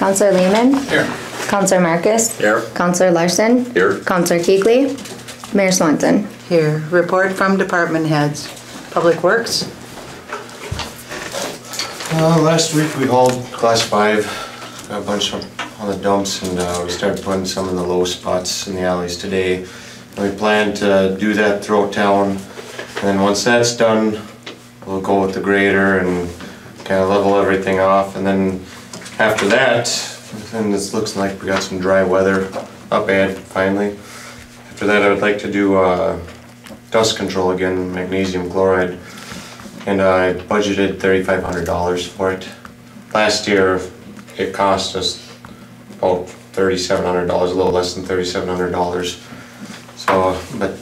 Councillor Lehman. Here. Councillor Marcus. Here. Councillor Larson. Here. Councillor Keegley. Mayor Swanson. Here. Report from department heads. Public Works. Last week we hauled class 5, got a bunch on the dumps, and we started putting some in the low spots in the alleys today. And we plan to do that throughout town, and then once that's done, we'll go with the grader and kind of level everything off. And then after that, then this looks like we got some dry weather up ahead finally. After that, I would like to do dust control again, magnesium chloride. And I budgeted $3,500 for it. Last year, it cost us about $3,700, a little less than $3,700. So, but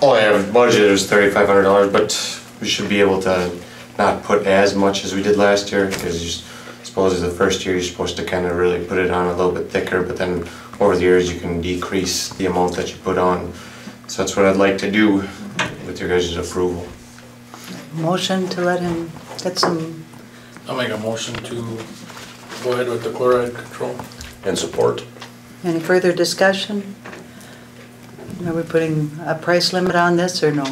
all I have budgeted was $3,500, but we should be able to not put as much as we did last year, because I suppose the first year you're supposed to kind of really put it on a little bit thicker, but then over the years you can decrease the amount that you put on. So that's what I'd like to do with your guys' approval. Motion to let him get some. I'll make a motion to go ahead with the chloride control. And support. Any further discussion? Are we putting a price limit on this or no?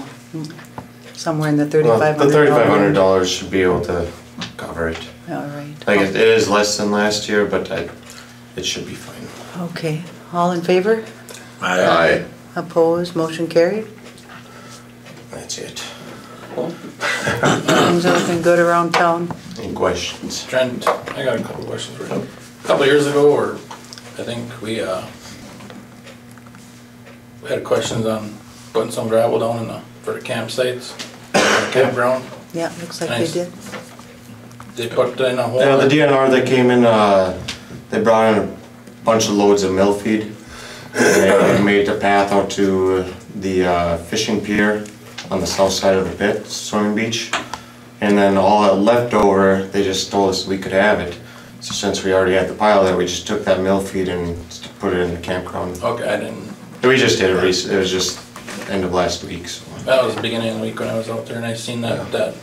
Somewhere in the $3,500. Well, the $3,500 should be able to cover it. All right. Like it is less than last year, but it should be fine. Okay. All in favor? Aye. Opposed? Motion carried. That's it. Things are looking good around town. Any questions? Trent, I got a couple questions for you. A couple years ago, or I think we had questions on putting some gravel down for the campsites, the campground. Yeah, looks like Nice. they did. They put in a hole. Yeah, the DNR that came in, they brought in a bunch of loads of mill feed. They made the path out to the fishing pier on the south side of the pit, swimming beach. And then all that left over, they just told us we could have it. So since we already had the pile there, we just took that mill feed and put it in the campground. Okay, I didn't. We just did it recently. It was just end of last week. So. That was the beginning of the week when I was out there, and I seen that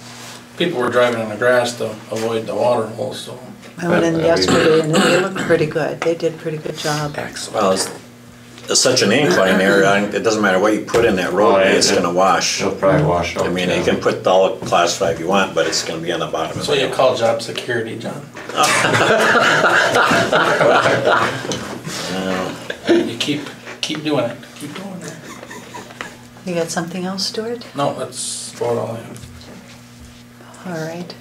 people were driving on the grass to avoid the water holes. So I went in yesterday and they looked pretty good. They did a pretty good job. Excellent. Well, it's such an incline area, it doesn't matter what you put in that roadway, it's gonna wash. It'll probably wash out. I mean, you can put all class 5 you want, but it's gonna be on the bottom of so the you call job security, John. You keep doing it. Keep doing it. You got something else, Stuart? No, that's about all I have. All right.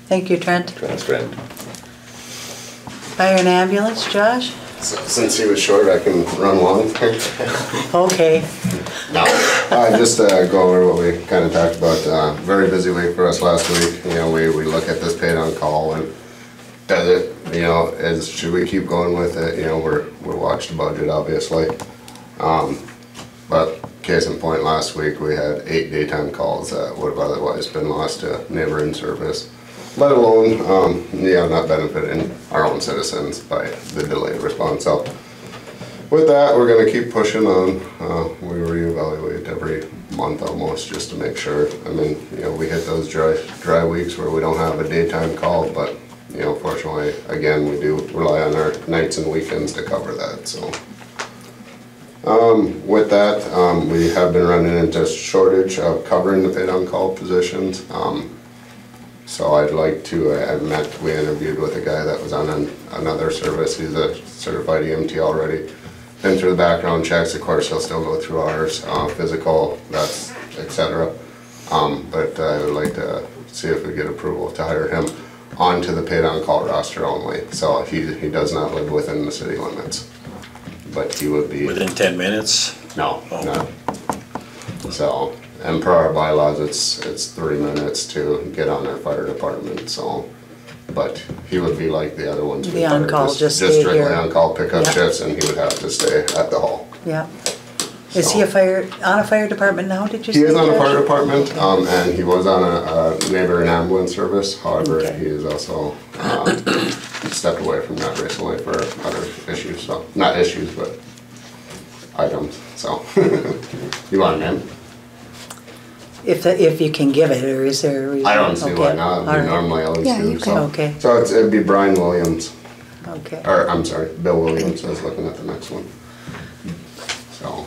Thank you, Trent. Thanks, Trent. Fire and ambulance, Josh? Since he was short, I can run long. Okay. No. Just go over what we kind of talked about. Very busy week for us last week. You know, we look at this paid on call and does it, you know, should we keep going with it? You know, we watched the budget obviously. But case in point, last week we had 8 daytime calls that would have otherwise been lost to neighboring service. Let alone, not benefiting our own citizens by the delayed response. So with that, we're going to keep pushing on. We reevaluate every month almost just to make sure. I mean, you know, we hit those dry weeks where we don't have a daytime call, but you know, fortunately, again, we do rely on our nights and weekends to cover that. So with that, we have been running into shortage of covering the paid on call positions. So I'd like to, we interviewed with a guy that was on another service. He's a certified EMT already. Been through the background checks, of course he'll still go through ours, physical, that's etc. But I would like to see if we get approval to hire him onto the paid on call roster only. So he does not live within the city limits, but he would be. Within 10 minutes? No, no. So. And per our bylaws, it's 3 minutes to get on our fire department. So, but he would be like the other ones. Be on call, just stay strictly here. on call, pick up Yeah. shifts, and he would have to stay at the hall. Yeah. Is he on a fire department now? Did you say? He is on a Josh? fire department, and he was on a neighboring ambulance service. However, Okay. he is also stepped away from that recently for other issues. So, not issues, but items. So, you want him? If you can give it, or is there a reason? I don't see why Okay. not. All right. Normally always Yeah, do. you So, Okay. so it'd be Brian Williams. Okay. Or, I'm sorry, Bill Williams, I was looking at the next one. So,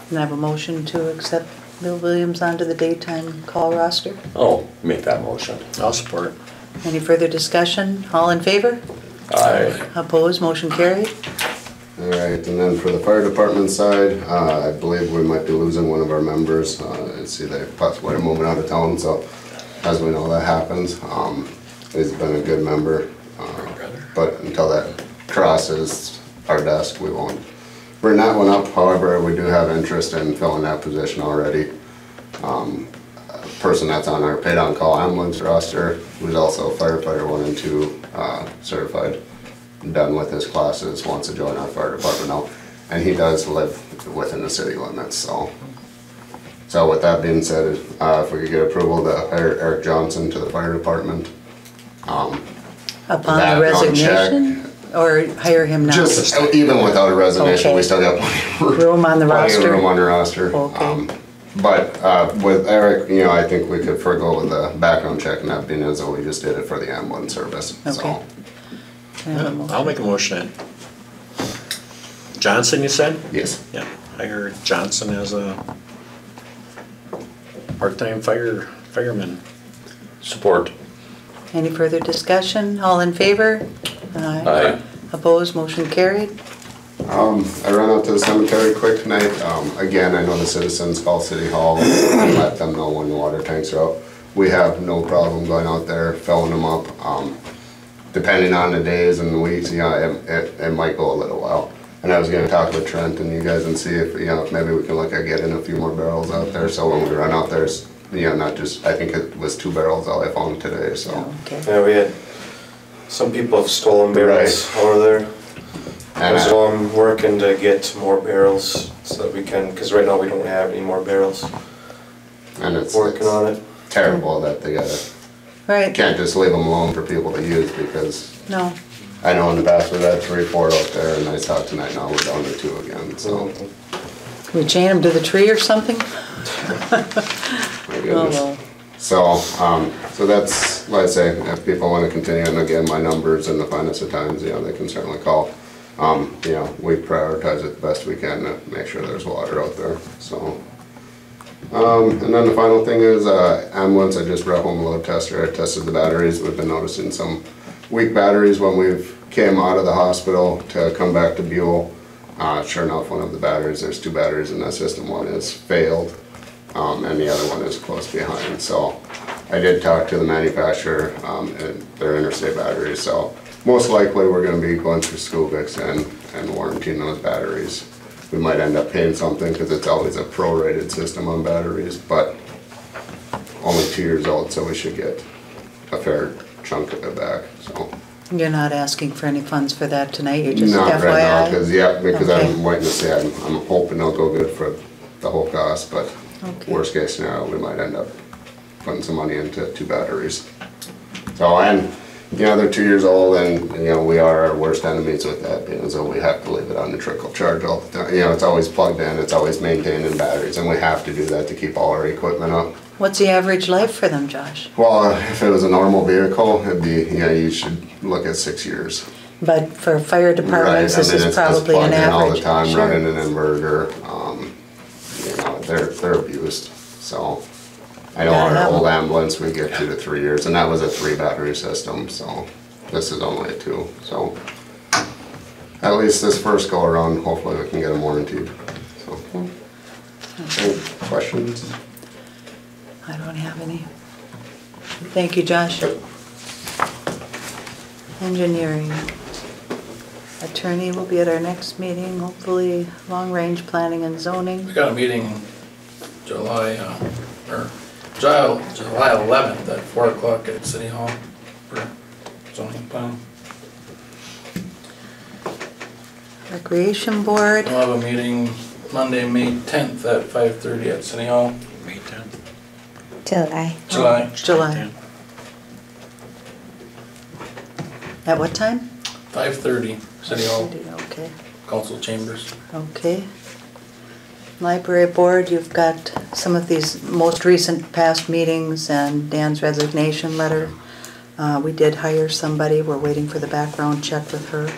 And I have a motion to accept Bill Williams onto the daytime call roster. Oh, make that motion. I'll support. Any further discussion? All in favor? Aye. Opposed? Motion carried. all right, and then for the fire department side, I believe we might be losing one of our members. I see they possibly are moving out of town, so as we know, that happens. He's been a good member, but until that crosses our desk, we won't bring that one up. However, we do have interest in filling that position already. A person that's on our paid-on-call ambulance roster, who's also firefighter 1 and 2 certified, done with his classes, wants to join our fire department now, and he does live within the city limits, so. So with that being said, if we could get approval to hire Eric Johnson to the fire department. Upon the Background resignation? Or hire him now? Just, even without a resignation, we Okay. still got plenty of Room on the plenty of roster? room on the roster. Okay. But with Eric, you know, I think we could forego with the background check and that being as though we just did it for the ambulance service, Okay. so. Can I have a motion? I'll make a motion. Johnson, you said? Yes. Yeah, hire Johnson as a part-time fireman. Support. Any further discussion? All in favor? Aye. Opposed? Motion carried. I ran out to the cemetery quick tonight. Again, I know the citizens call City Hall and let them know when the water tanks are up. We have no problem going out there, filling them up. Depending on the days and the weeks, you know, it might go a little while. And I was gonna talk with Trent and you guys and see if, you know, if maybe we can look at getting a few more barrels out there. So when we run out there, you know, not just, I think it was 2 barrels all I found today, so. Okay. Yeah, we had, some people have stolen barrels over there. And So I'm working to get more barrels so that we can, because right now we don't have any more barrels. and it's Working on it. terrible that they gotta, Right. can't just leave them alone for people to use because No. I know in the past we've had 3, 4 out there and I saw tonight now we're down to 2 again, so. Can we chain them to the tree or something? My Oh, goodness. well. So that's, like I say, if people wanna continue, and again, my numbers and the finest of times, you know, they can certainly call. You know, we prioritize it the best we can to make sure there's water out there, so. And then the final thing is, ambulance, I just brought home a load tester, I tested the batteries, we've been noticing some weak batteries when we've came out of the hospital to come back to Buhl. Sure enough, one of the batteries, there's 2 batteries in that system, one is failed, and the other one is close behind, so. I did talk to the manufacturer, and their interstate batteries, so most likely we're gonna be going through Scovix and warranting those batteries. We might end up paying something, cause it's always a prorated system on batteries, but only 2 years old, so we should get a fair chunk of it back, so. You're not asking for any funds for that tonight, you're just Not right now, FYI? because Okay. I'm waiting to see, I'm hoping it'll go good for the whole cost, but Okay. worst case scenario, we might end up putting some money into 2 batteries. So, and, you know, they're 2 years old and, you know, we are our worst enemies with that, being as though we have to leave it on the trickle charge all the time. You know, it's always plugged in, it's always maintained in batteries, and we have to do that to keep all our equipment up. What's the average life for them, Josh? Well, if it was a normal vehicle, it'd be, you know, you should look at 6 years. But for fire Right, departments, I this mean, is it's just probably an plugged in all the average. time, Sure. running an inverter, you know, they're abused, so. I know Gotta our have old 'em. ambulance, we get 2 to 3 years, and that was a 3 battery system, so this is only a 2, so. At least this first go around, hopefully we can get them warranted, so. Any questions? I don't have any. Thank you, Josh. Engineering. Attorney will be at our next meeting, hopefully long-range planning and We zoning. got a meeting in July 11th at 4 o'clock at City Hall for zoning plan. Recreation Board, We'll have a meeting Monday, May 10th at 5:30 at City Hall, May 10th. July. July. July. At what time? 5:30, City Hall, Okay, council chambers. okay. Library Board, you've got some of these most recent past meetings and Dan's resignation letter. We did hire somebody, we're waiting for the background check with her.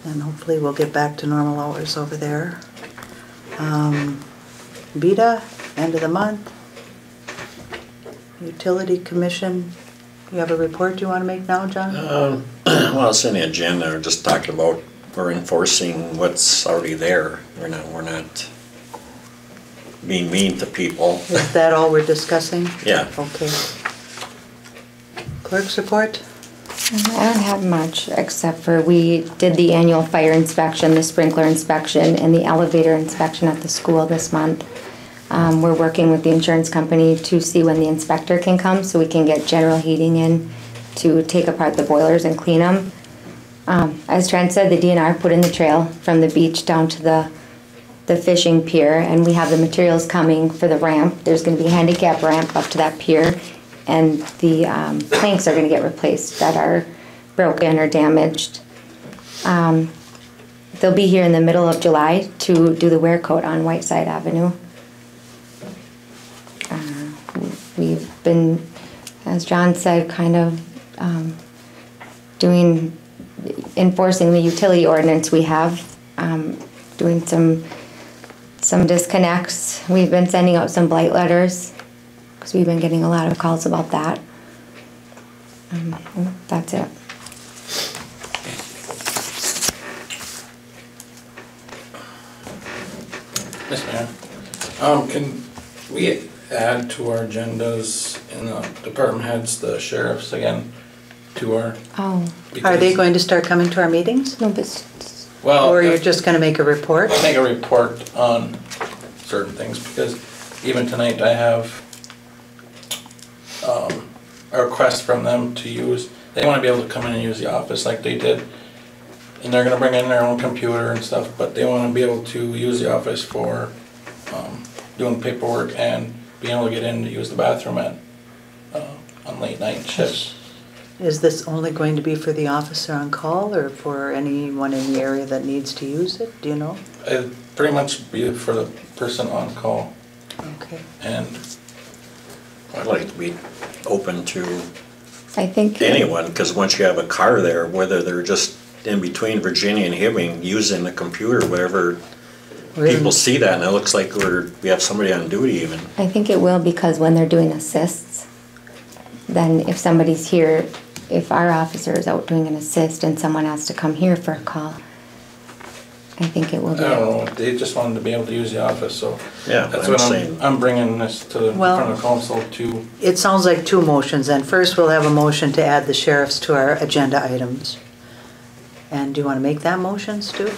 And hopefully we'll get back to normal hours over there. BETA, end of the month. Utility Commission, you have a report you want to make now, John? Well, it's in the agenda, we're just talking about, we're enforcing what's already there. We're not being mean to people. Is that all we're discussing? Yeah. Okay. Clerk's report? I don't have much, except for we did the annual fire inspection, the sprinkler inspection, and the elevator inspection at the school this month. We're working with the insurance company to see when the inspector can come, so we can get general heating in to take apart the boilers and clean them. As Trent said, the DNR put in the trail from the beach down to the fishing pier, and we have the materials coming for the ramp. There's going to be a handicap ramp up to that pier, and the planks are going to get replaced that are broken or damaged. They'll be here in the middle of July to do the wear coat on Whiteside Avenue. We've been, as John said, kind of enforcing the utility ordinance we have, doing some disconnects. We've been sending out some blight letters because we've been getting a lot of calls about that. That's it. Yes, ma'am. Can we add to our agendas in the department heads, the sheriffs again, to our? Oh. Are they going to start coming to our meetings? No, but Well, Or you're just going to make a report? Make a report on certain things, because even tonight I have a request from them to use, they want to be able to come in and use the office like they did. And they're going to bring in their own computer and stuff, but they want to be able to use the office for doing paperwork and being able to get in to use the bathroom on late night shifts. Is this only going to be for the officer on call or for anyone in the area that needs to use it? Do you know? It'd pretty much be for the person on call. Okay. And I'd like to be open to I think anyone, because once you have a car there, whether they're just in between Virginia and Hibbing using the computer, whatever, people see that and it looks like we have somebody on duty even. I think it will, because when they're doing assists, then if somebody's here, if our officer is out doing an assist and someone has to come here for a call, I think it will I be. don't know, they just wanted to be able to use the office, so. Yeah, That's I'm what saying. I'm bringing this to the Well- front of council to, It sounds like two motions, and first we'll have a motion to add the sheriffs to our agenda items. And do you want to make that motion, Stu?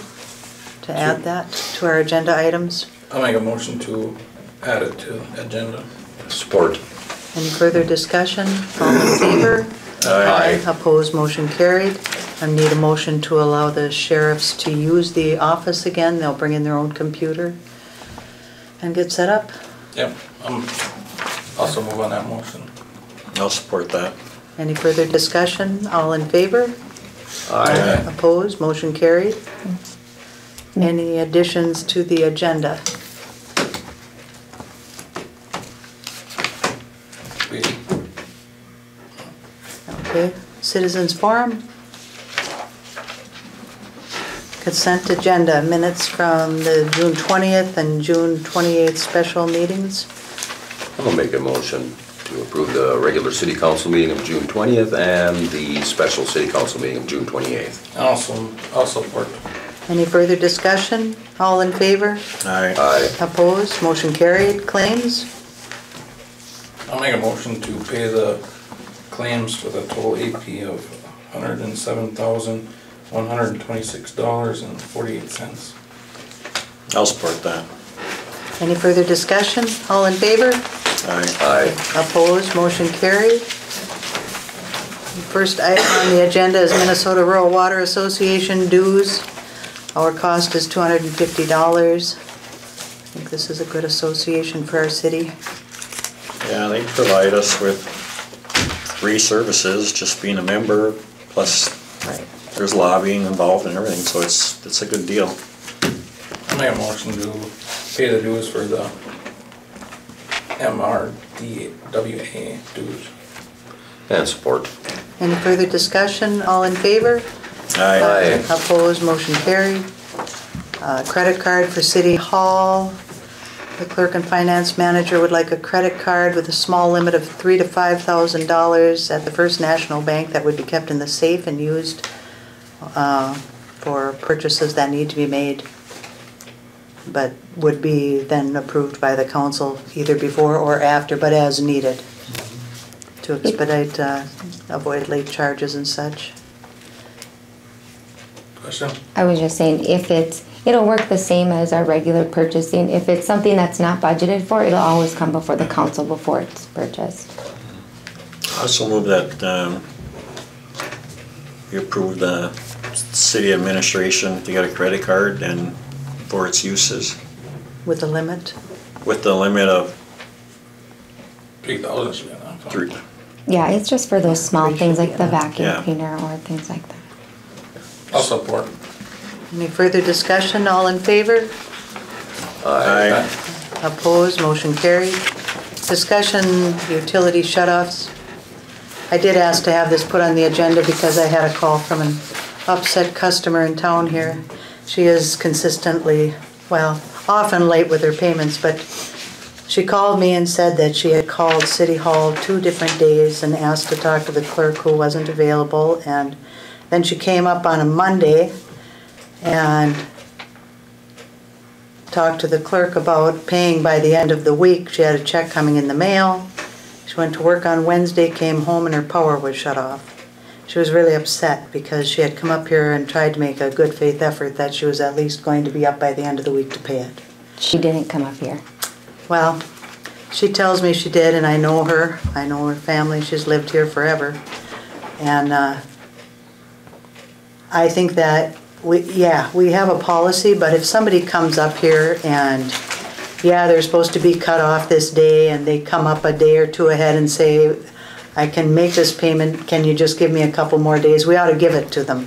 To add that to our agenda items? I'll make a motion to add it to agenda. Support. Any further discussion? All in favor? Aye. Opposed, motion carried. I need a motion to allow the sheriffs to use the office again. They'll bring in their own computer and get set up. Yep, also move on that motion. I'll support that. Any further discussion? All in favor? Aye. Opposed, motion carried. Any additions to the agenda? Okay, citizens forum. Consent agenda, minutes from the June 20th and June 28th special meetings. I'm gonna make a motion to approve the regular city council meeting of June 20th and the special city council meeting of June 28th. I'll support. Any further discussion? All in favor? Aye. Aye. Opposed, motion carried. Claims? I'll make a motion to pay the claims with a total AP of $107,126.48. I'll support that. Any further discussion? All in favor? Aye. Aye. Opposed, motion carried. First item on the agenda is Minnesota Rural Water Association dues. Our cost is $250. I think this is a good association for our city. Yeah, they provide us with free services, just being a member, plus there's lobbying involved and everything, so it's a good deal. I'll make a motion to pay the dues for the MRDWA dues. And support. Any further discussion? All in favor? Aye. Opposed, motion carried. Credit card for City Hall. The clerk and finance manager would like a credit card with a small limit of $3,000 to $5,000 at the First National Bank that would be kept in the safe and used for purchases that need to be made, but would be then approved by the council either before or after, but as needed to expedite, avoid late charges and such. Question? I was just saying, it'll work the same as our regular purchasing. If it's something that's not budgeted for, it'll always come before the council before it's purchased. I also move that we approve the city administration to get a credit card and for its uses With a limit? with the limit of 3,000 should be enough. three. Yeah, it's just for those small things like the vacuum Yeah. cleaner or things like that. I'll support. Any further discussion? All in favor? Aye. Opposed, motion carried. Discussion, utility shutoffs. I did ask to have this put on the agenda because I had a call from an upset customer in town here. She is consistently, well, often late with her payments, but she called me and said that she had called City Hall 2 different days and asked to talk to the clerk who wasn't available, and then she came up on a Monday and talked to the clerk about paying by the end of the week. She had a check coming in the mail. She went to work on Wednesday, came home, and her power was shut off. She was really upset because she had come up here and tried to make a good faith effort that she was at least going to be up by the end of the week to pay it. She didn't come up here. Well, she tells me she did, and I know her. I know her family. She's lived here forever. And I think that, we have a policy, but if somebody comes up here and, they're supposed to be cut off this day, and they come up a day or two ahead and say, I can make this payment, can you just give me a couple more days? We ought to give it to them.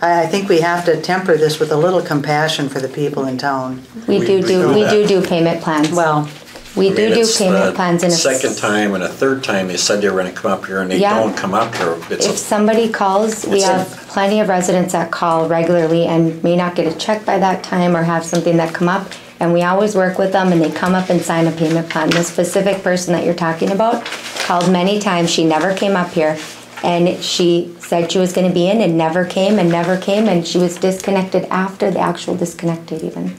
I think we have to temper this with a little compassion for the people in town. We do payment plans. Well, We do it's payment the plans, and if second time and a third time they said they were gonna come up here and they Yeah. don't come up here. if somebody calls, we It's a- have plenty of residents that call regularly and may not get a check by that time or have something that come up, and we always work with them and they come up and sign a payment plan. The specific person that you're talking about called many times. She never came up here, and she said she was gonna be in and never came, and she was disconnected after the actual disconnected even.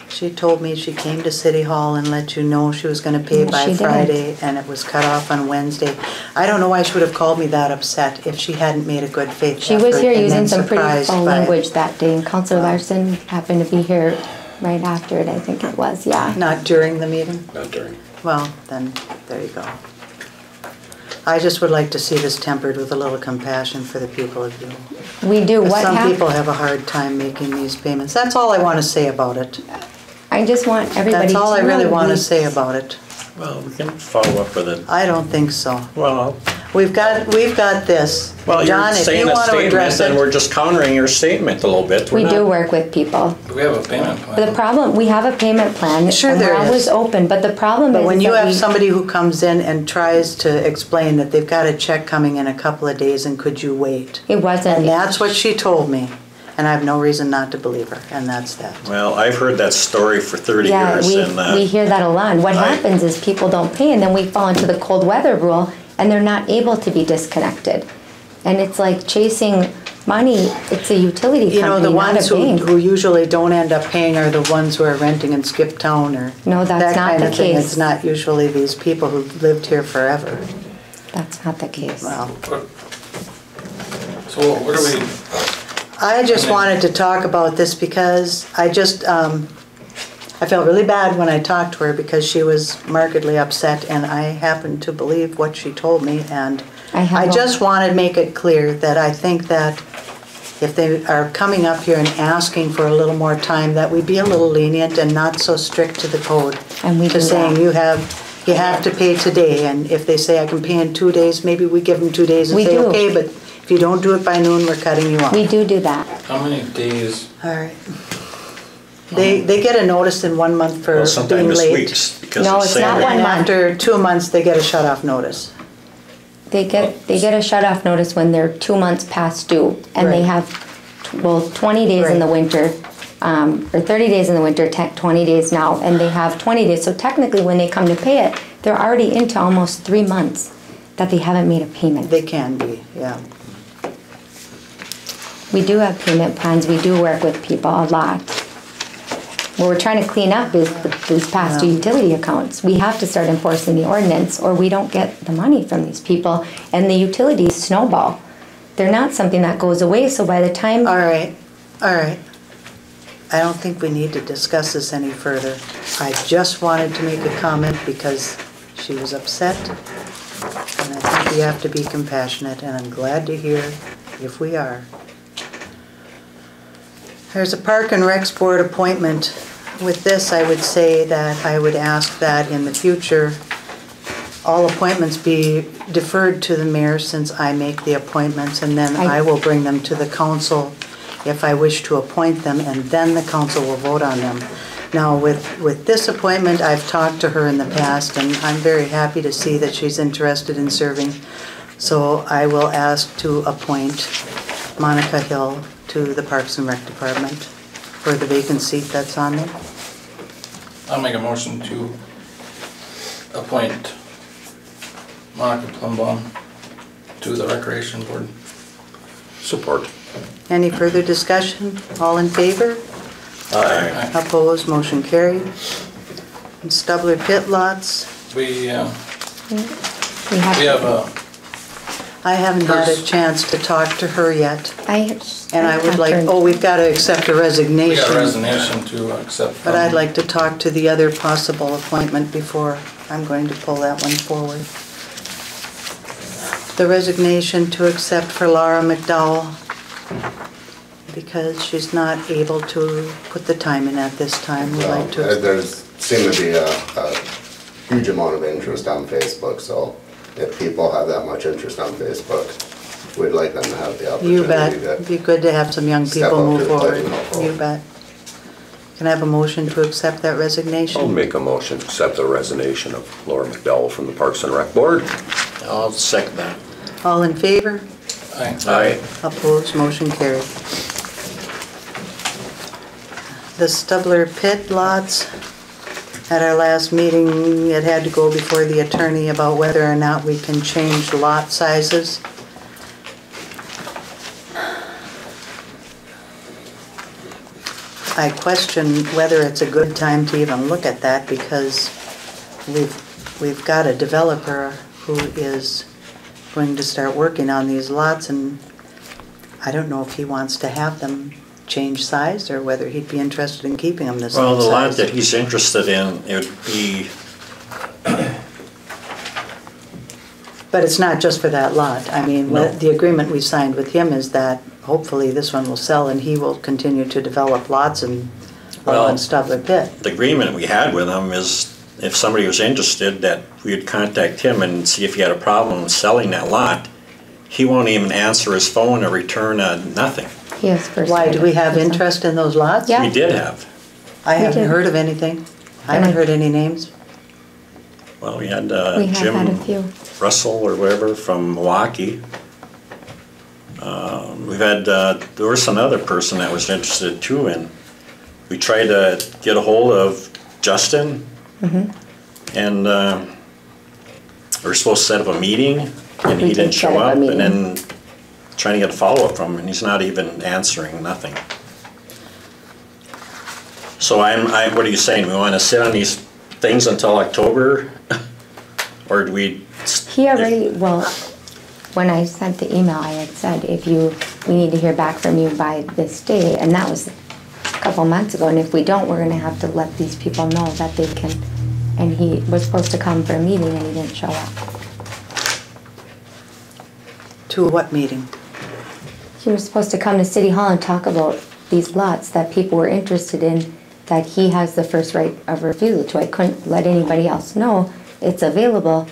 she told me she came to City Hall and let you know she was gonna pay No, by she didn't. Friday, and it was cut off on Wednesday. I don't know why she would have called me that upset if she hadn't made a good faith effort. She was here and using then some pretty surprised foul by it. language that day, and Counselor Larson happened to be here right after it, I think it was, yeah. Not during the meeting? Not during. Well, then, there you go. I just would like to see this tempered with a little compassion for the people of Buhl. We do, what Some people happened, have a hard time making these payments. That's all I want to say about it. I just want everybody to That's know. all I really want to we- say about it. Well, we can follow up with it. I don't think so. Well, We've got this. you're John, if you saying a want to statement address and it. we're just countering your statement a little bit. We're We do not- work with people. Do we have a payment plan? The problem, we have a payment plan. Sure and there we're always is. open, but the problem But is when you that have we- somebody who comes in and tries to explain that they've got a check coming in a couple of days and could you wait? It wasn't. And that's what she told me, and I have no reason not to believe her, and that's that. Well, I've heard that story for 30 Yeah, years and we hear that a lot. And what I- happens is people don't pay, and then we fall into the cold weather rule, and they're not able to be disconnected. And it's like chasing money. It's a utility You know, the company, not ones a who bank. usually don't end up paying are the ones who are renting in Skip Town or No, that's that not kind the of thing. case. It's not usually these people who've lived here forever. That's not the case. Well, So what do we, I just wanted to talk about this because I just, I felt really bad when I talked to her because she was markedly upset, and I happened to believe what she told me, and I just wanted to make it clear that I think that if they are coming up here and asking for a little more time, that we be a little lenient and not so strict to the code. And we do To saying that. you have to pay today, and if they say I can pay in 2 days, maybe we give them 2 days and We say, do. okay, but if you don't do it by noon, we're cutting you off. We do that. how many days? All right. They get a notice in 1 month for well, being sometimes it's late. weeks because No, it's it's not saying- one And month. after 2 months, they get a shut-off notice. They get a shut-off notice when they're 2 months past due, and they Right. have, 20 days in the Right. winter, or 30 days in the winter, 20 days now, and they have 20 days. So technically, when they come to pay it, they're already into almost 3 months that they haven't made a payment. They can be, yeah. We do have payment plans, we do work with people a lot. What we're trying to clean up is these past due utility accounts. We have to start enforcing the ordinance, or we don't get the money from these people, and the utilities snowball. They're not something that goes away, so by the time... All right, all right. I don't think we need to discuss this any further. I just wanted to make a comment because she was upset, and I think we have to be compassionate, and I'm glad to hear if we are. There's a Park and Recs Board appointment. With this, I would say that I would ask that in the future, all appointments be deferred to the mayor since I make the appointments, and then I will bring them to the council if I wish to appoint them, and then the council will vote on them. Now, with this appointment, I've talked to her in the past, and I'm very happy to see that she's interested in serving. So I will ask to appoint Monica Hill to the Parks and Rec Department for the vacant seat that's on there. I'll make a motion to appoint Monica Plumbaum to the Recreation Board. Support. Any further discussion? All in favor? Aye. Opposed, motion carried. And Stubler Pit Lots, We We have have I haven't had a chance to talk to her yet. And I would like, oh, we've got to accept a we got a resignation. resignation to accept. But I'd like to talk to the other possible appointment before I'm going to pull that one forward. The resignation to accept for Laura McDowell because she's not able to put the time in at this time. We'd like to. There's seemed to be a huge amount of interest on Facebook, so if people have that much interest on Facebook, we'd like them to have the opportunity You bet. to It'd be good to have some young step people up to move the plate forward. and help out. You bet. Can I have a motion to accept that I'll resignation? make a motion to accept the resignation of Laura McDowell from the Parks and Rec Board. I'll second that. All in favor? Aye. Opposed, motion carried. The Stubler Pit Lots, at our last meeting, it had to go before the attorney about whether or not we can change lot sizes. I question whether it's a good time to even look at that because we've got a developer who is going to start working on these lots, and I don't know if he wants to have them change size or whether he'd be interested in keeping them the same Well, the lot size. that he's interested in, it would be, But it's not just for that lot. I mean, No. the agreement we signed with him is that hopefully this one will sell and he will continue to develop lots and along Stubler Pit. the agreement we had with him is if somebody was interested, that we'd contact him and see if he had a problem selling that lot. He won't even answer his phone or return nothing. He has first. Why, do we right have of- interest in those lots? Yeah. We did have. I We haven't do. heard of anything. I haven't heard any names. Well, we had We have had a Jim few. Russell or whatever from Milwaukee. We've had, there was another person that was interested too, and we tried to get a hold of Justin. And we were supposed to set up a meeting, and We he did didn't set show up a up, meeting. and then trying to get a follow-up from him, and he's not even answering, nothing. So what are you saying, we wanna sit on these things until October? Or do we? He already, well, when I sent the email, I had said, we need to hear back from you by this day, and that was a couple months ago, and if we don't, we're gonna have to let these people know that they can, and he was supposed to come for a meeting and he didn't show up. To what meeting? He was supposed to come to City Hall and talk about these lots that people were interested in, that he has the first right of refusal to. I couldn't let anybody else know it's available.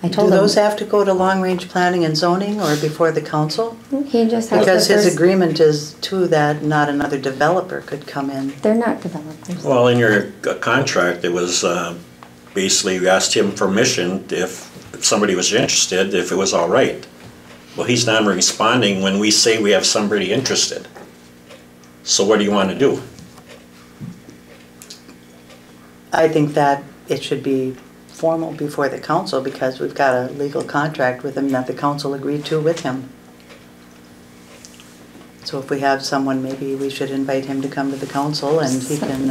I Do told him. those have to go to long-range planning and zoning or before the council? He just has the Because his first. agreement is to that not another developer could come in. They're not developers. Well, in your contract, it was basically you asked him permission if if somebody was interested, if it was all right. Well, he's not responding when we say we have somebody interested. So what do you want to do? I think that it should be formal before the council because we've got a legal contract with him that the council agreed to with him. So if we have someone, maybe we should invite him to come to the council and he can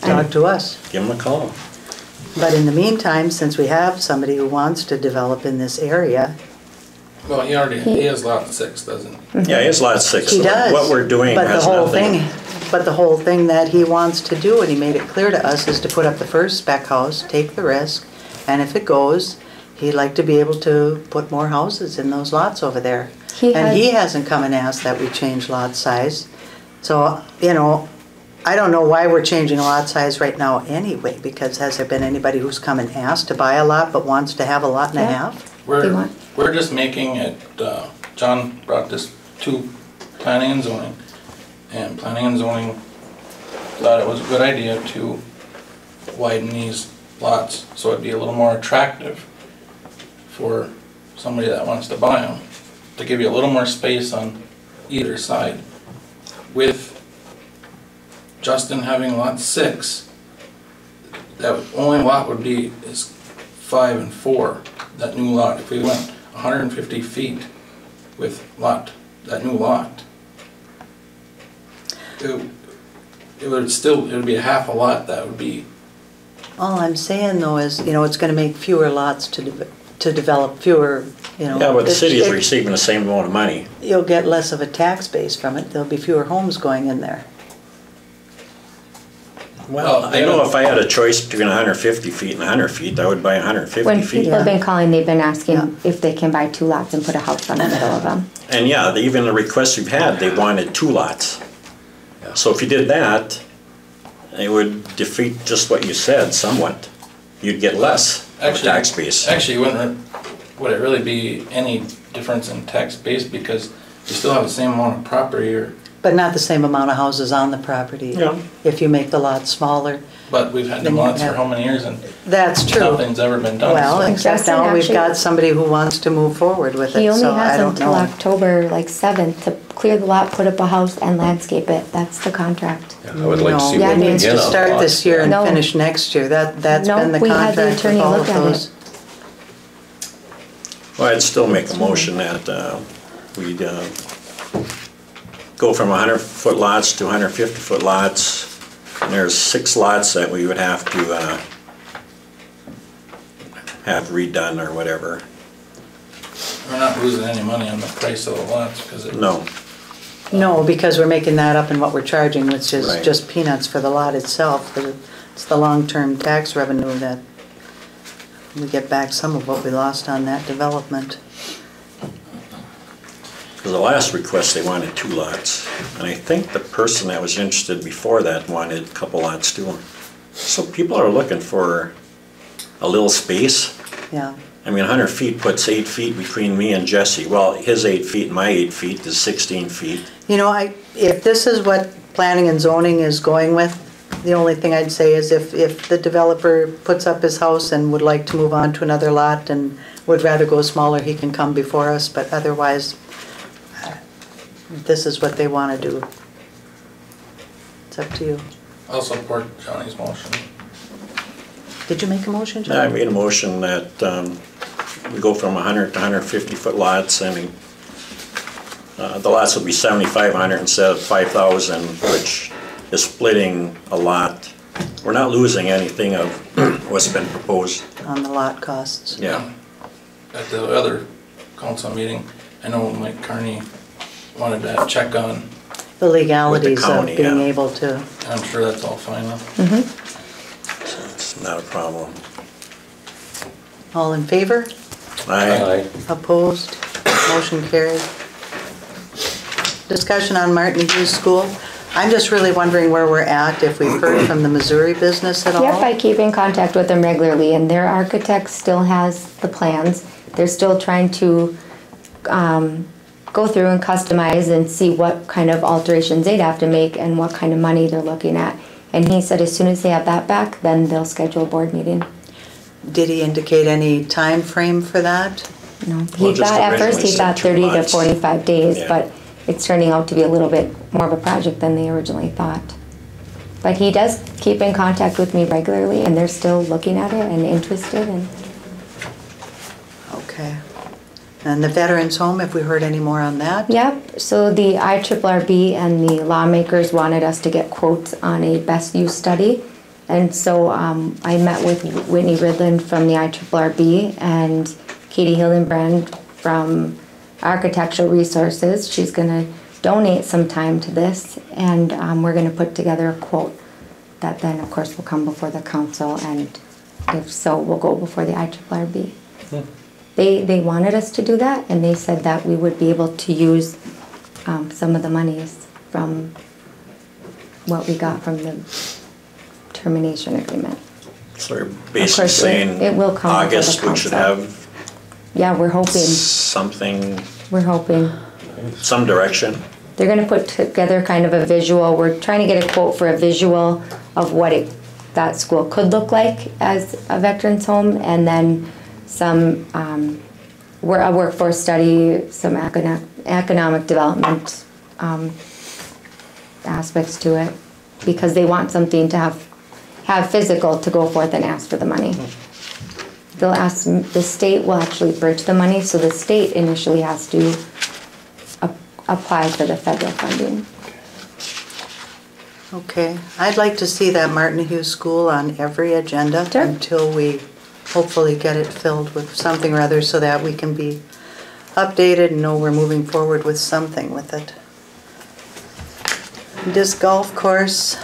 talk to us. Give him a call. But in the meantime, since we have somebody who wants to develop in this area, Well, he has lot 6, doesn't he? Yeah, he has lot 6. he does. What we're doing But the has whole nothing. But the whole thing that he wants to do, and he made it clear to us, is to put up the first spec house, take the risk, and if it goes, he'd like to be able to put more houses in those lots over there. And he hasn't come and asked that we change lot size. So, you know, I don't know why we're changing lot size right now anyway, because has there been anybody who's come and asked to buy a lot but wants to have a lot and a half? We're just making it, John brought this to planning and zoning. And planning and zoning thought it was a good idea to widen these lots so it'd be a little more attractive for somebody that wants to buy them. To give you a little more space on either side. With Justin having lot 6, that only lot would be is 5 and 4, that new lot. If we went 150 feet with that new lot, it would be a half a lot that would be. All I'm saying though is, you know, it's gonna make fewer lots to develop, fewer, you know. Yeah, but the city is receiving the same amount of money. You'll get less of a tax base from it. There'll be fewer homes going in there. Well, I know if I had a choice between 150 feet and 100 feet, I would buy 150 When feet. people have been calling, they've been asking if they can buy 2 lots and put a house on the middle of them. And yeah, even the requests we've had, they wanted 2 lots. So if you did that, it would defeat just what you said somewhat. You'd get less tax base. Actually, would it really be any difference in tax base because you still have the same amount of property or? But not the same amount of houses on the property. Yeah. If you make the lot smaller. But we've had them lots for how many years and That's true. nothing's ever been done. Well, so. except Justin now we've actually- got somebody who wants to move forward with He it, only so I has don't until know. October 7th to clear the lot, put up a house and landscape it. That's the contract. I would like to see No, what it we needs get to on start lots. this year and No. finish next year. That's No, been the we had the contract with attorney all look of at it. those. Well, I'd still make a motion that we'd go from 100-foot lots to 150-foot lots. And there's 6 lots that we would have to have redone or whatever. We're not losing any money on the price of the lots because it. No. No, because we're making that up in what we're charging, which is Right. just peanuts for the lot itself. It's the long-term tax revenue that we get back some of what we lost on that development. For the last request, they wanted 2 lots. And I think the person that was interested before that wanted a couple lots too. So people are looking for a little space. Yeah. I mean, 100 feet puts 8 feet between me and Jesse. Well, his 8 feet and my 8 feet is 16 feet. You know, if this is what planning and zoning is going with, the only thing I'd say is if the developer puts up his house and would like to move on to another lot and would rather go smaller, he can come before us, but otherwise, this is what they want to do. It's up to you. I'll support Johnny's motion. Did you make a motion, John? I made a motion that we go from 100 to 150-foot lots, and the lots will be 7,500 instead of 5,000, which is splitting a lot. We're not losing anything of what's been proposed. On the lot costs. Yeah. At the other council meeting, I know Mike Carney wanted to check on, The legalities county, of being yeah. able to. I'm sure that's all fine now. So it's not a problem. All in favor? Aye. Opposed? Motion carried. Discussion on Martin Hughes School. I'm just really wondering where we're at, if we've heard from the Missouri business at all? Yep, I keep in contact with them regularly, and their architect still has the plans. They're still trying to go through and customize and see what kind of alterations they'd have to make and what kind of money they're looking at. And he said as soon as they have that back, then they'll schedule a board meeting. Did he indicate any time frame for that? No, Well, he just thought, at first originally he thought said 2 30 to months. 45 days, Yeah. but it's turning out to be a little bit more of a project than they originally thought. But he does keep in contact with me regularly, and they're still looking at it and interested, and Okay. And the Veterans Home, have we heard any more on that? yep, so the IRRB and the lawmakers wanted us to get quotes on a best use study. And so I met with Whitney Ridland from the IRRB and Katie Hildenbrand from Architectural Resources. She's gonna donate some time to this, and we're gonna put together a quote that then, of course, will come before the council, and if so, will go before the IRRB. They wanted us to do that, and they said that we would be able to use some of the monies from what we got from the termination agreement. So they're Of basically course, saying it will come before the August, we should council. have Yeah, we're hoping, something, we're hoping. some direction. They're gonna put together kind of a visual, we're trying to get a quote for a visual of what that school could look like as a veterans home, and then some, a workforce study, some economic development aspects to it, because they want something to have physical to go forth and ask for the money. They'll ask, the state will actually bridge the money, so the state initially has to apply for the federal funding. Okay, I'd like to see that Martin Hughes School on every agenda Sure. until we hopefully get it filled with something or other so that we can be updated and know we're moving forward with something with it. Disc golf course,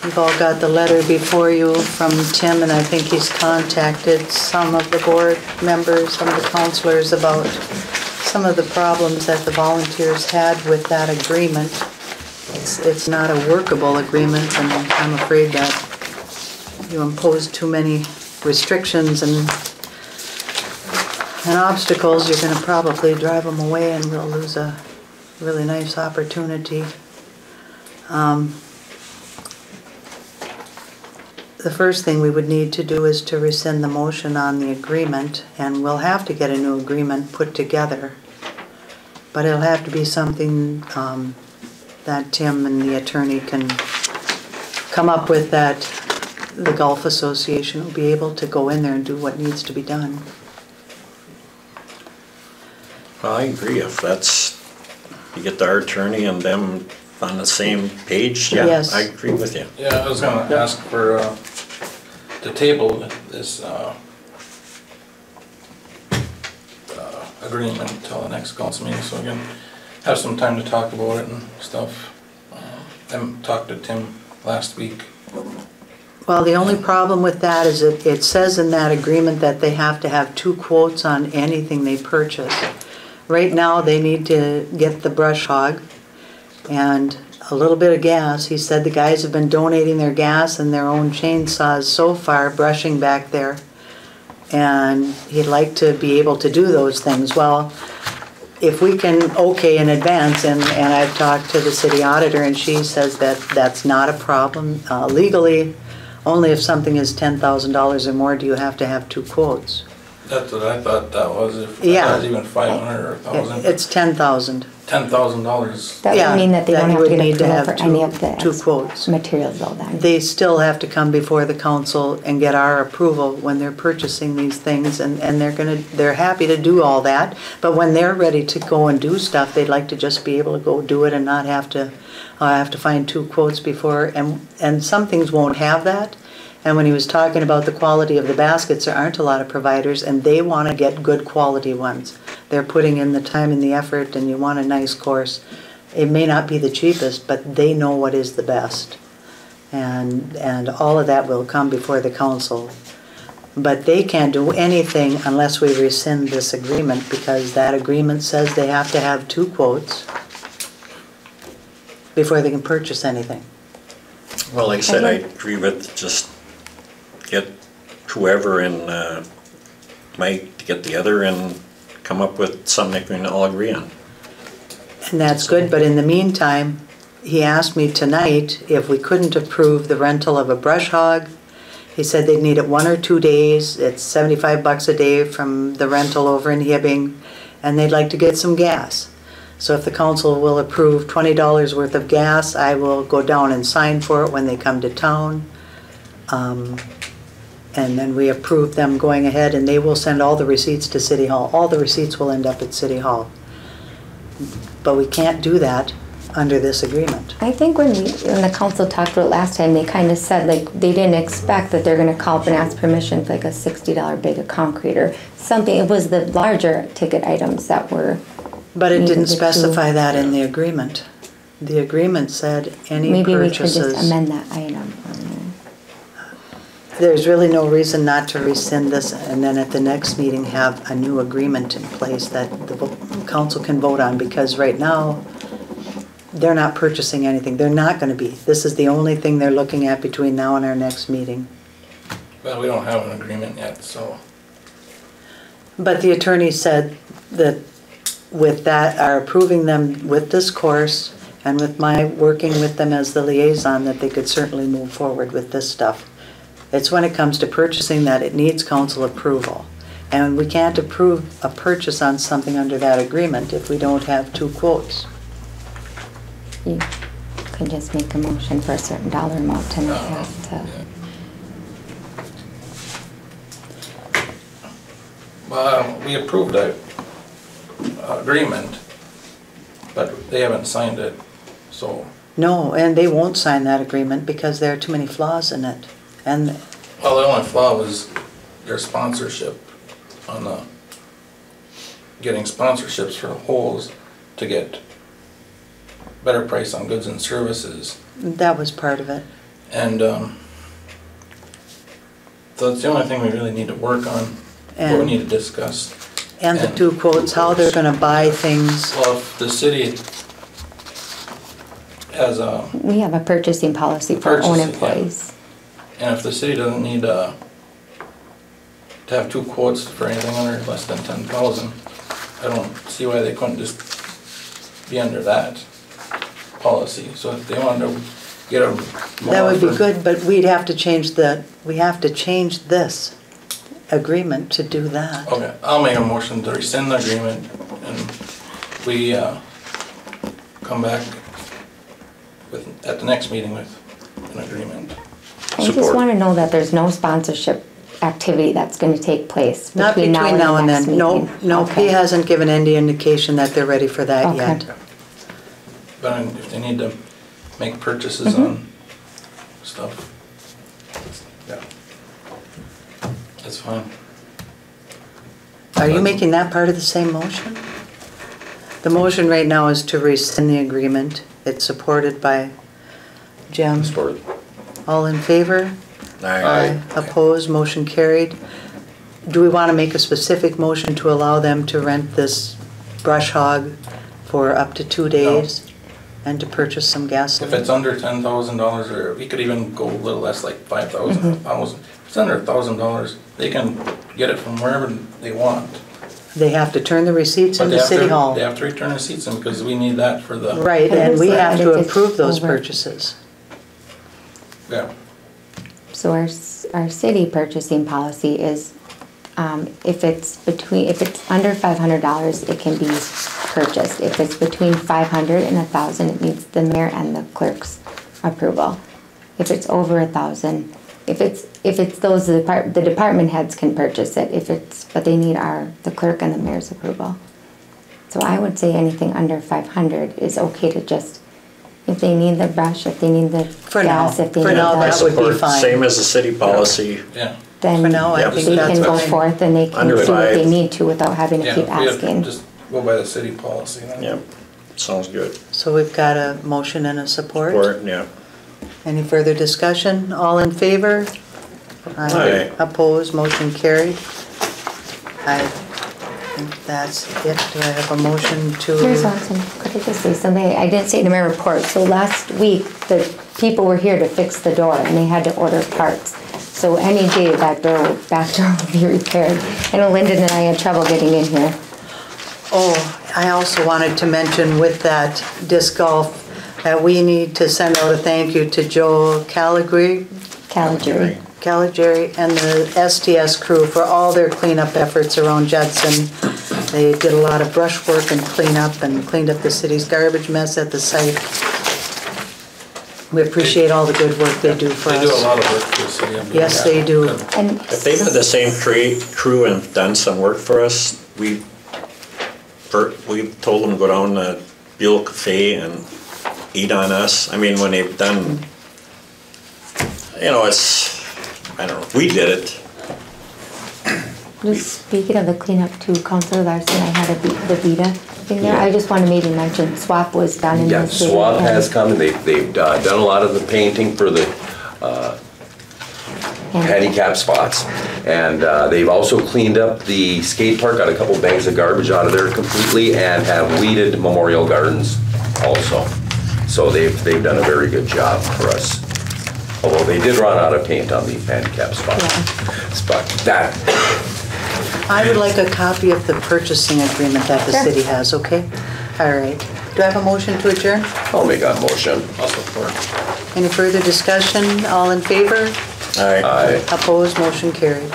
you've all got the letter before you from Tim, and I think he's contacted some of the board members, some of the counselors about some of the problems that the volunteers had with that agreement. It's not a workable agreement, and I'm afraid that you impose too many restrictions and obstacles, you're gonna probably drive them away and we'll lose a really nice opportunity. The first thing we would need to do is to rescind the motion on the agreement, and we'll have to get a new agreement put together. But it'll have to be something that Tim and the attorney can come up with, that the Golf Association will be able to go in there and do what needs to be done. Well, I agree, if that's, you get our attorney and them on the same page, yeah, Yes. I agree with you. Yeah, I was gonna ask for, the table, this, agreement until the next council meeting, so we can have some time to talk about it and stuff. I talked to Tim last week. Well, the only problem with that is it says in that agreement that they have to have 2 quotes on anything they purchase. Right now, they need to get the brush hog and a little bit of gas. He said the guys have been donating their gas and their own chainsaws so far, brushing back there. And he'd like to be able to do those things. Well, if we can okay in advance, and I've talked to the city auditor, and she says that that's not a problem. Legally, only if something is $10,000 or more do you have to have 2 quotes. That's what I thought that was, if Yeah. that was even 500 or 1,000. It's $10,000. $10,000. That Yeah, would mean that they that don't you have to would get need to approval have for any of the two quotes. materials though then. They still have to come before the council and get our approval when they're purchasing these things, and they're happy to do all that. But when they're ready to go and do stuff, they'd like to just be able to go do it and not have to find 2 quotes before, and some things won't have that. And when he was talking about the quality of the baskets, there aren't a lot of providers, and they want to get good quality ones. They're putting in the time and the effort, and you want a nice course. It may not be the cheapest, but they know what is the best. And all of that will come before the council. But they can't do anything unless we rescind this agreement, because that agreement says they have to have 2 quotes before they can purchase anything. Well, like I said, I agree with just get whoever and Mike to get together and come up with something that we can all agree on. And that's good, but in the meantime, he asked me tonight if we couldn't approve the rental of a brush hog He said they'd need it 1 or 2 days. It's $75 a day from the rental over in Hibbing, and they'd like to get some gas. So if the council will approve $20 worth of gas, I will go down and sign for it when they come to town. And then we approve them going ahead, and they will send all the receipts to City Hall. All the receipts will end up at City Hall. But we can't do that under this agreement. I think when the council talked about it last time, they kind of said like they didn't expect that they're going to call up and ask permission for like a $60 bag of concrete or something. It was the larger ticket items that were. But it didn't specify that in the agreement. The agreement said any maybe purchases. Maybe we could just amend that item. There's really no reason not to rescind this and then at the next meeting have a new agreement in place that the council can vote on, because right now they're not purchasing anything. They're not going to be. This is the only thing they're looking at between now and our next meeting. Well, we don't have an agreement yet, so. But the attorney said that with that, are approving them with this course and with my working with them as the liaison, that they could certainly move forward with this stuff. It's when it comes to purchasing that it needs council approval. And we can't approve a purchase on something under that agreement if we don't have 2 quotes. You could just make a motion for a certain dollar amount and it has to. Well, we approved that agreement, but they haven't signed it, so. No, and they won't sign that agreement because there are too many flaws in it. And Well, the only flaw was their sponsorship on the, getting sponsorships for holes to get better price on goods and services. that was part of it. And so it's the only thing we really need to work on, what we And- need to discuss. And the 2 quotes, how they're going to buy things. Well, if the city has a, We have a purchasing policy for our own Purchasing, yeah. employees. and if the city doesn't need to have 2 quotes for anything under less than 10,000, I don't see why they couldn't just be under that policy. So if they wanted to get a more That would be for- good, but we have to change this agreement to do that. Okay, I'll make a motion to rescind the agreement and we come back with, at the next meeting with an agreement. I just Support. want to know that there's no sponsorship activity that's going to take place Not between now and the next then. meeting. No, Okay. he hasn't given any indication that they're ready for that Okay. yet. But if they need to make purchases on stuff, yeah, that's fine. Are you making that part of the same motion? The motion right now is to rescind the agreement. It's supported by Jim. Support. All in favor? Aye. Opposed, motion carried. Do we want to make a specific motion to allow them to rent this brush hog for up to 2 days? And to purchase some If gasoline? it's under $10,000, or we could even go a little less, like 5,000, 1,000. If it's under $1,000, they can get it from wherever they want. They have to turn the receipts But into City Hall. They have to return receipts in because we need that for the. Right, and we have to If it's approve those over. purchases. Yeah. So our city purchasing policy is, if it's under $500, it can be purchased. If it's between $500 and $1,000, it needs the mayor and the clerk's approval. If it's over $1,000, if it's those, the department heads can purchase it. But they need the clerk and the mayor's approval. So I would say anything under $500 is okay to just, if they need the brush, if they need the For now. gas, if they For need now, I that would be support, fine. same as the city policy. Yeah. then For now, I Yep. think they that's can go fine. forth and they can Under do what they 5. need to without having to Yeah, keep we have to asking. just go by the city policy then. Yep, sounds good. So we've got a motion and a support. Support, yeah. Any further discussion? All in favor? Aye. Opposed, motion carried. I think that's it. Do I have a motion to? Here's awesome. Could I just say something? I didn't say it in my report. So last week, the people were here to fix the door and they had to order parts. So any day that door will be repaired. I know Lyndon and I had trouble getting in here. Oh, I also wanted to mention with that disc golf, that we need to send out a thank you to Joe Caligari. Caligari. Caligari and the STS crew for all their cleanup efforts around Judson. They did a lot of brush work and cleanup and cleaned up the city's garbage mess at the site. We appreciate all the good work they do for us. They do a lot of work for the city. Yes, they do. And If they've had the same crew and done some work for us, we told them to go down to Buhl Cafe and eat on us. I mean, when they've done, you know, it's, I don't know, we did it. just speaking of the cleanup too, Councilor Larson, I had the Vita thing there. I just want to maybe mention SWAP was done in Yeah, the city. SWAP has come, and they've done a lot of the painting for the handicap spots. And they've also cleaned up the skate park, got a couple bags of garbage out of there completely, and have weeded Memorial Gardens also. So they've done a very good job for us. Although they did run out of paint on the handicap spot. I would like a copy of the purchasing agreement that the Sure. city has, okay? All right. Do I have a motion to adjourn? I'll make that motion. Also for. Any further discussion? All in favor? All right. Aye. Opposed? Motion carried.